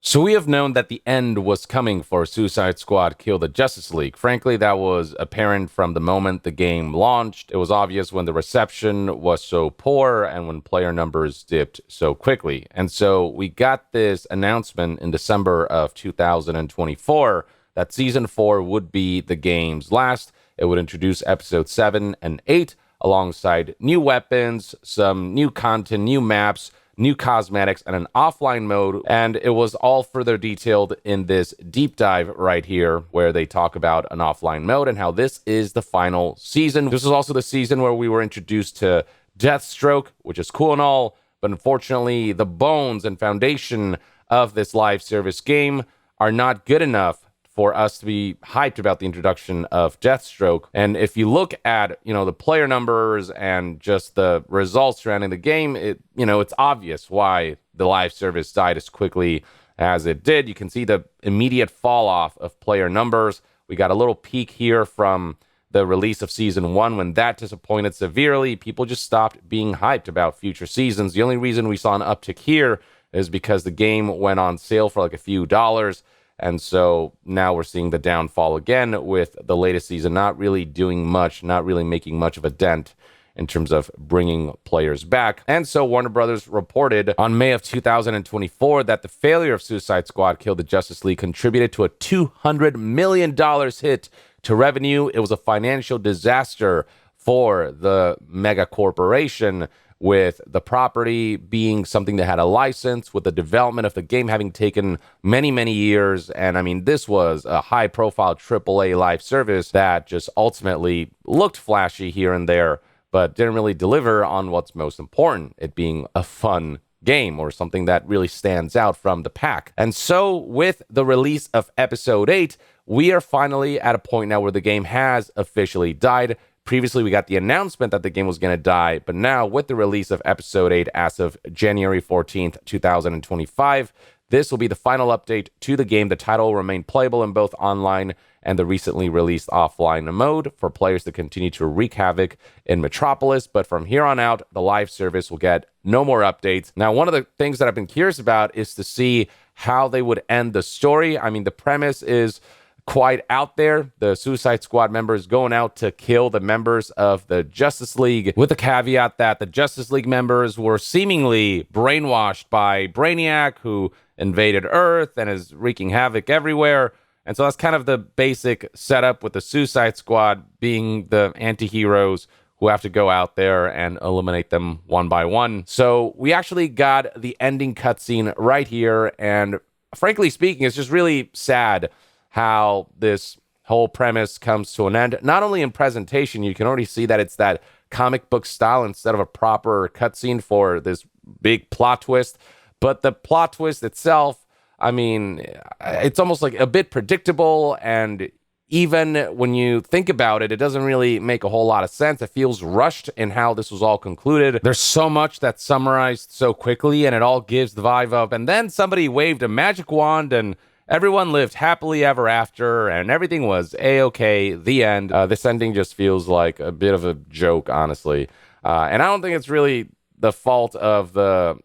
So we have known that the end was coming for Suicide Squad Kill the Justice League. Frankly, that was apparent from the moment the game launched. It was obvious when the reception was so poor and when player numbers dipped so quickly. And so we got this announcement in December of 2024 that Season 4 would be the game's last. It would introduce Episode 7 and 8 alongside new weapons, some new content, new maps, new cosmetics, and an offline mode. And it was all further detailed in this deep dive right here, where they talk about an offline mode and how this is the final season. This is also the season where we were introduced to Deathstroke, which is cool and all, but unfortunately, the bones and foundation of this live service game are not good enough for us to be hyped about the introduction of Deathstroke. And if you look at, the player numbers and just the results surrounding the game, it's obvious why the live service died as quickly as it did. You can see the immediate fall off of player numbers. We got a little peak here from the release of Season 1 when that disappointed severely. People just stopped being hyped about future seasons. The only reason we saw an uptick here is because the game went on sale for like a few dollars. And so now we're seeing the downfall again with the latest season not really doing much, not really making much of a dent in terms of bringing players back. And so Warner Brothers reported on May of 2024 that the failure of Suicide Squad Kill the Justice League contributed to a $200 million hit to revenue. It was a financial disaster for the mega corporation, with the property being something that had a license, with the development of the game having taken many, many years. And I mean, this was a high-profile AAA live service that just ultimately looked flashy here and there, but didn't really deliver on what's most important, it being a fun game or something that really stands out from the pack. And so with the release of Episode 8, we are finally at a point now where the game has officially died. Previously, we got the announcement that the game was going to die, but now with the release of Episode 8 as of January 14th, 2025, this will be the final update to the game. The title will remain playable in both online and the recently released offline mode for players to continue to wreak havoc in Metropolis. But from here on out, the live service will get no more updates. Now, one of the things that I've been curious about is to see how they would end the story. I mean, the premise is quite out there. The Suicide Squad members going out to kill the members of the Justice League, with the caveat that the Justice League members were seemingly brainwashed by Brainiac, who invaded Earth and is wreaking havoc everywhere. And so that's kind of the basic setup, with the Suicide Squad being the anti-heroes who have to go out there and eliminate them one by one. So we actually got the ending cutscene right here, and frankly speaking, it's just really sad how this whole premise comes to an end. Not only in presentation, you can already see that it's that comic book style instead of a proper cutscene for this big plot twist, but the plot twist itself, I mean, it's almost like a bit predictable, and even when you think about it, it doesn't really make a whole lot of sense. It feels rushed in how this was all concluded. There's so much that's summarized so quickly, and it all gives the vibe of, and then somebody waved a magic wand and everyone lived happily ever after, and everything was A-okay, the end. This ending just feels like a bit of a joke, honestly. And I don't think it's really the fault of the,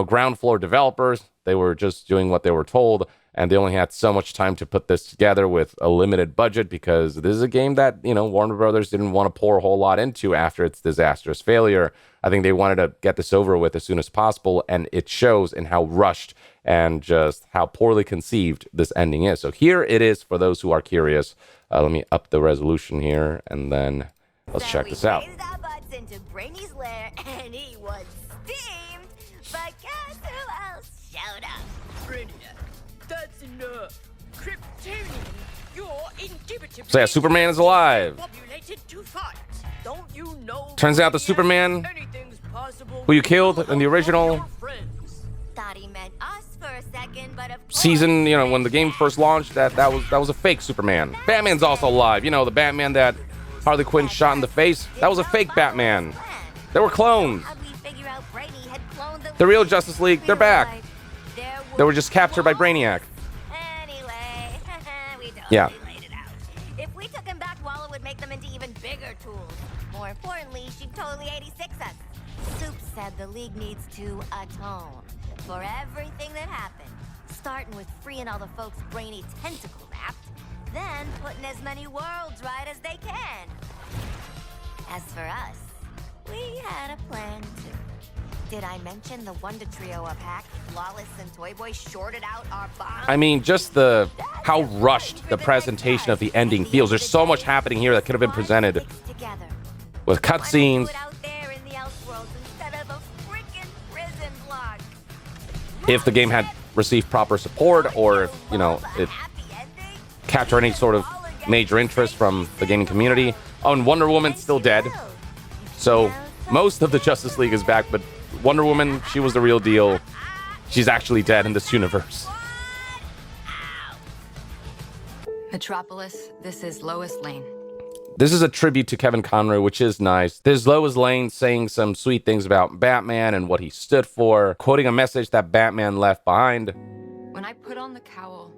ground floor developers. They were just doing what they were told, and they only had so much time to put this together with a limited budget, because this is a game that, Warner Brothers didn't want to pour a whole lot into after its disastrous failure. I think they wanted to get this over with as soon as possible, and it shows in how rushed and just how poorly conceived this ending is. So here it is for those who are curious. Let me up the resolution here, and then let's check this out. We our butts into Brainy's lair, and he was steamed, but guess who else showed up? Brainiac, that's enough. Kryptonian, you're indubitably... So yeah, Superman is alive. Populated to fight. Don't you know? Turns out the Superman anything's possible who you killed in the original Thought he meant us for a second, but of course... season, when the game first launched, that was a fake Superman. Batman's also alive. The Batman that Harley Quinn shot in the face, that was a fake Batman. They were clones. The real Justice League, they're back. They were just captured by Brainiac. Anyway, we totally Yeah. laid it out. If we took him back, Walla would make them into even bigger tools. More importantly, she'd totally 86 us. Soup said the League needs to atone for everything that happened. Starting with freeing all the folks Brainy tentacle wrapped, then putting as many worlds right as they can. As for us, we had a plan too. Did I mention the Wonder Trio up hack, Flawless and Toy Boy shorted out our bomb? I mean, just how rushed the presentation of the ending feels. There's so much happening here that could have been presented with cutscenes. If the game had received proper support, or if, it captured any sort of major interest from the gaming community. Oh, and Wonder Woman's still dead. So most of the Justice League is back, but Wonder Woman, she was the real deal. She's actually dead in this universe. Metropolis, this is Lois Lane. This is a tribute to Kevin Conroy, which is nice. There's Lois Lane saying some sweet things about Batman and what he stood for, quoting a message that Batman left behind. When I put on the cowl,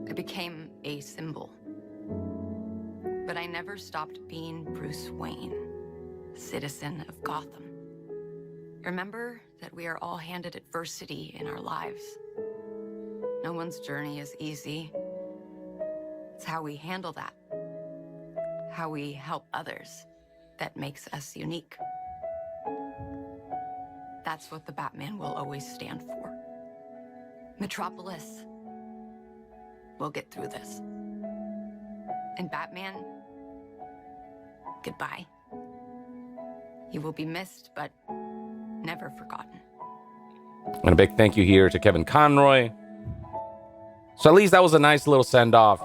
I became a symbol. But I never stopped being Bruce Wayne, citizen of Gotham. Remember that we are all handed adversity in our lives. No one's journey is easy. It's how we handle that, how we help others, that makes us unique. That's what the Batman will always stand for. Metropolis, we'll get through this. And Batman, goodbye. You will be missed, but never forgotten. And a big thank you here to Kevin Conroy. So at least that was a nice little send-off.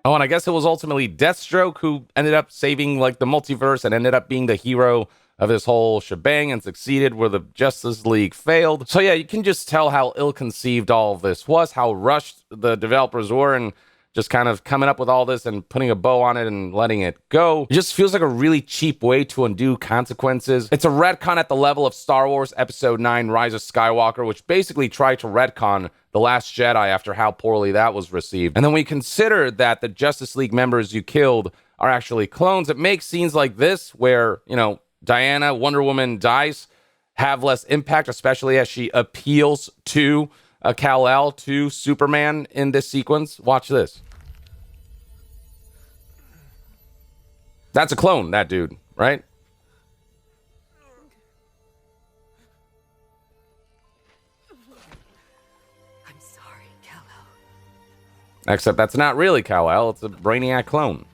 Oh, and I guess it was ultimately Deathstroke who ended up saving the multiverse and ended up being the hero of this whole shebang and succeeded where the Justice League failed. So yeah, you can just tell how ill-conceived all of this was, how rushed the developers were, and just kind of coming up with all this and putting a bow on it and letting it go. It just feels like a really cheap way to undo consequences. It's a retcon at the level of Star Wars Episode 9 Rise of Skywalker, which basically tried to retcon The Last Jedi after how poorly that was received. And then when you consider that the Justice League members you killed are actually clones, it makes scenes like this where, Diana, Wonder Woman, dies, have less impact, especially as she appeals to Kal-El, to Superman in this sequence. Watch this. That's a clone, that dude, right? I'm sorry, Kal-El. Except that's not really Kal-El, it's a Brainiac clone.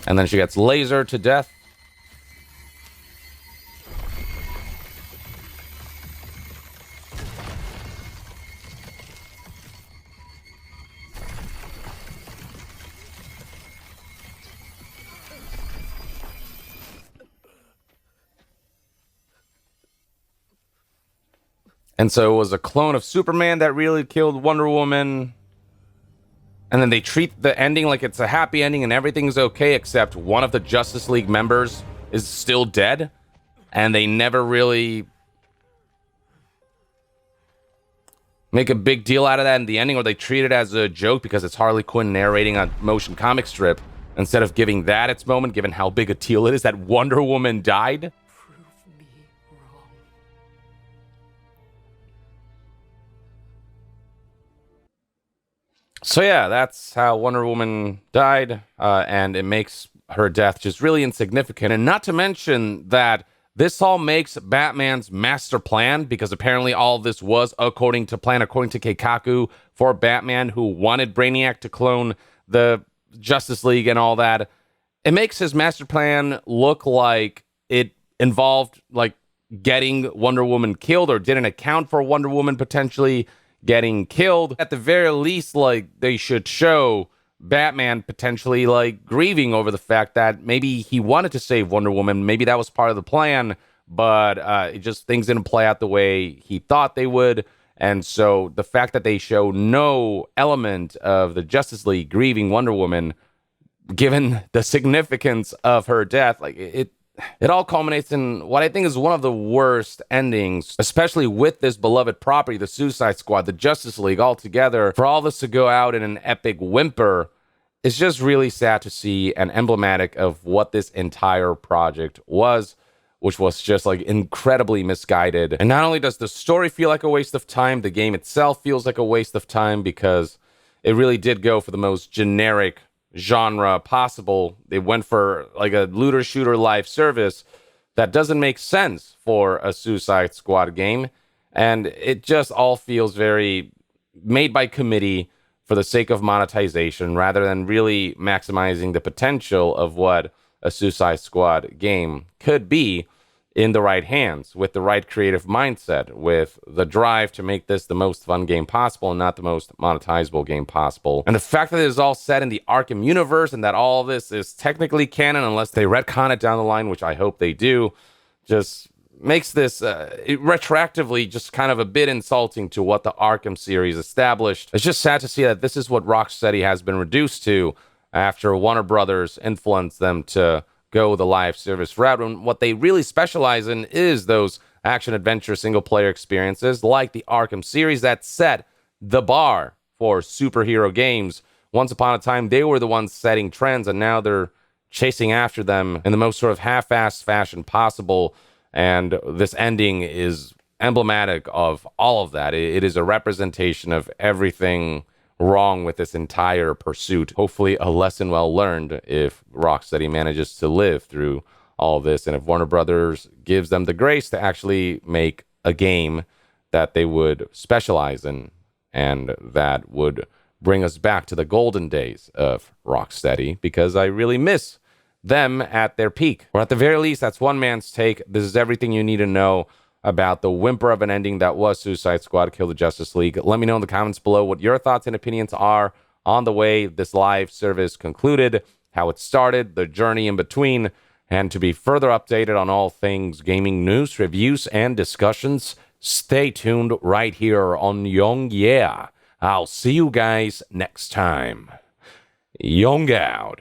And then she gets lasered to death. And so it was a clone of Superman that really killed Wonder Woman. And then they treat the ending like it's a happy ending and everything's okay, except one of the Justice League members is still dead. And they never really make a big deal out of that in the ending, or they treat it as a joke because it's Harley Quinn narrating a motion comic strip, instead of giving that its moment, given how big a deal it is that Wonder Woman died. Prove me wrong. So yeah, that's how Wonder Woman died, and it makes her death just really insignificant. And not to mention that this all makes Batman's master plan, because apparently all of this was according to plan, according to Keikaku, for Batman, who wanted Brainiac to clone the Justice League and all that. It makes his master plan look like it involved getting Wonder Woman killed, or didn't account for Wonder Woman potentially getting killed. At the very least, they should show Batman potentially grieving over the fact that maybe he wanted to save Wonder Woman. Maybe that was part of the plan, but things didn't play out the way he thought they would. And so the fact that they show no element of the Justice League grieving Wonder Woman given the significance of her death, like it all culminates in what I think is one of the worst endings, especially with this beloved property, the Suicide Squad, the Justice League all together. For all this to go out in an epic whimper, it's just really sad to see and emblematic of what this entire project was, which was just like incredibly misguided. And not only does the story feel like a waste of time, the game itself feels like a waste of time because it really did go for the most generic genre possible. They went for like a looter shooter live service that doesn't make sense for a Suicide Squad game. And it just all feels very made by committee for the sake of monetization rather than really maximizing the potential of what a Suicide Squad game could be in the right hands, with the right creative mindset, with the drive to make this the most fun game possible and not the most monetizable game possible. And the fact that it is all set in the Arkham universe and that all this is technically canon unless they retcon it down the line, which I hope they do, just makes this retroactively just kind of a bit insulting to what the Arkham series established. It's just sad to see that this is what Rocksteady has been reduced to after Warner Brothers influenced them to go the live service route. And what they really specialize in is those action-adventure single-player experiences like the Arkham series that set the bar for superhero games. Once upon a time, they were the ones setting trends, and now they're chasing after them in the most sort of half-assed fashion possible. And this ending is emblematic of all of that. It is a representation of everything wrong with this entire pursuit. Hopefully a lesson well learned if Rocksteady manages to live through all of this, and if Warner Brothers gives them the grace to actually make a game that they would specialize in and that would bring us back to the golden days of Rocksteady, because I really miss them at their peak. Or at the very least, that's one man's take. This is everything you need to know about the whimper of an ending that was Suicide Squad Kill the Justice League. Let me know in the comments below what your thoughts and opinions are on the way this live service concluded, how it started, the journey in between, and to be further updated on all things gaming news, reviews, and discussions, stay tuned right here on Young Yeah. I'll see you guys next time. Young out.